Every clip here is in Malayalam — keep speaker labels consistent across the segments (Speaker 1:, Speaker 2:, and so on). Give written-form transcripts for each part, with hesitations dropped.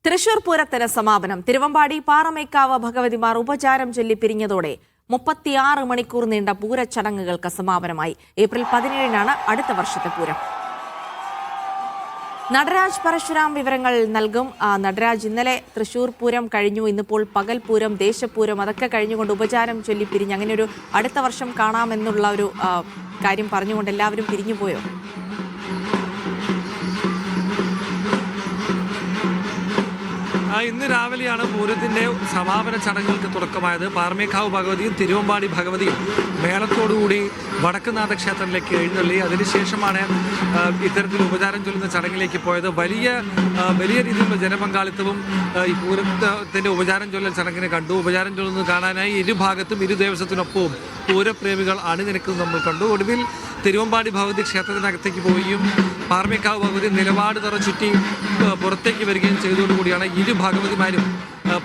Speaker 1: തൃശൂർ പൂരത്തിന് സമാപനം. തിരുവമ്പാടി പാറമേക്കാവ് ഭഗവതിമാർ ഉപചാരം ചൊല്ലി പിരിഞ്ഞതോടെ 36 മണിക്കൂർ നീണ്ട പൂരച്ചടങ്ങുകൾക്ക് സമാപനമായി. ഏപ്രിൽ 17-നാണ് അടുത്ത വർഷത്തെ പൂരം. നടരാജ് പരശുരാം വിവരങ്ങൾ നൽകും. നടരാജ്, ഇന്നലെ തൃശൂർ പൂരം കഴിഞ്ഞു, ഇന്നിപ്പോൾ പകൽ പൂരം, ദേശപൂരം അതൊക്കെ കഴിഞ്ഞുകൊണ്ട് ഉപചാരം ചൊല്ലി പിരിഞ്ഞ് അങ്ങനെ ഒരു അടുത്ത വർഷം കാണാമെന്നുള്ള ഒരു കാര്യം പറഞ്ഞുകൊണ്ട് എല്ലാവരും പിരിഞ്ഞുപോയോ?
Speaker 2: ഇന്ന് രാവിലെയാണ് പൂരത്തിന്റെ സമാപന ചടങ്ങുകൾക്ക് തുടക്കമായത്. പാറമേക്കാവ് ഭഗവതിയും തിരുവമ്പാടി ഭഗവതിയും മേളത്തോടുകൂടി വടക്കുംനാഥ ക്ഷേത്രത്തിലേക്ക് എഴുന്നള്ളി. അതിനുശേഷമാണ് ഇത്തരത്തിൽ ഉപചാരം ചൊല്ലുന്ന ചടങ്ങിലേക്ക് പോയത്. വലിയ രീതിയിലുള്ള ജനപങ്കാളിത്തവും ഈ പൂരത്തിന്റെ ഉപചാരം ചൊല്ലൽ ചടങ്ങിനെ കണ്ടു. ഉപചാരം ചൊല്ലുന്നത് കാണാനായി ഇരുഭാഗത്തും ഇരു ദേവസ്വത്തിനൊപ്പവും പൂരപ്രേമികൾ അണിനിരക്കുന്നത് നമ്മൾ കണ്ടു. ഒടുവിൽ തിരുവമ്പാടി ഭഗവതി ക്ഷേത്രത്തിനകത്തേക്ക് പോവുകയും പാറമേക്കാവ് ഭഗവതി നിലപാട് തറ ചുറ്റി പുറത്തേക്ക് വരികയും ചെയ്തതോടുകൂടിയാണ് ഇരു ഭഗവതിമാരും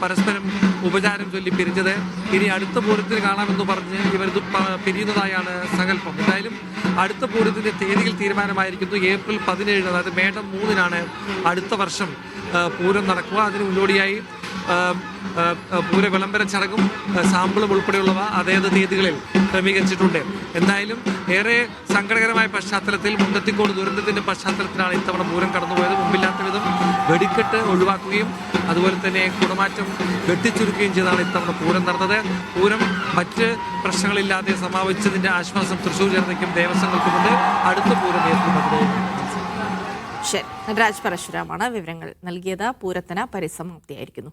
Speaker 2: പരസ്പരം ഉപചാരം ചൊല്ലി പിരിഞ്ഞത്. ഇനി അടുത്ത പൂരത്തിന് കാണാമെന്ന് പറഞ്ഞ് ഇവർ പിരിയുന്നതായാണ് സങ്കല്പം. എന്തായാലും അടുത്ത പൂരത്തിന്റെ തീയതിയിൽ തീരുമാനമായിരിക്കുന്നു. ഏപ്രിൽ 17, അതായത് മേടം 3-നാണ് അടുത്ത വർഷം പൂരം നടക്കുക. അതിന് മുന്നോടിയായി പൂര വിളംബര ചടങ്ങും സാമ്പിളും ഉൾപ്പെടെയുള്ളവ അതേത് തീയതികളിൽ ക്രമീകരിച്ചിട്ടുണ്ട്. എന്തായാലും ഏറെ സങ്കടകരമായ പശ്ചാത്തലത്തിൽ, മുണ്ടത്തിക്കോട് ദുരന്തത്തിന്റെ പശ്ചാത്തലത്തിലാണ് ഇത്തവണ പൂരം കടന്നുപോയത്. മുമ്പില്ലാത്ത വിധം വെടിക്കെട്ട് ഒഴിവാക്കുകയും അതുപോലെ തന്നെ കുടമാറ്റം വെട്ടിച്ചുരുക്കുകയും ചെയ്താണ് ഇത്തവണ പൂരം നടന്നത്. പൂരം മറ്റ് പ്രശ്നങ്ങളില്ലാതെ സമാപിച്ചതിന്റെ ആശ്വാസം തൃശ്ശൂർ ജനതയ്ക്കും ദേവസ്വങ്ങൾക്കുമുണ്ട്. അടുത്ത പൂരം ഏപ്രിൽ 17.
Speaker 1: ശരി, നടരാജ് പരശുരാമാണ് വിവരങ്ങൾ നൽകിയത്. പൂരത്തിന് പരിസമാപ്തിയായിരിക്കുന്നു.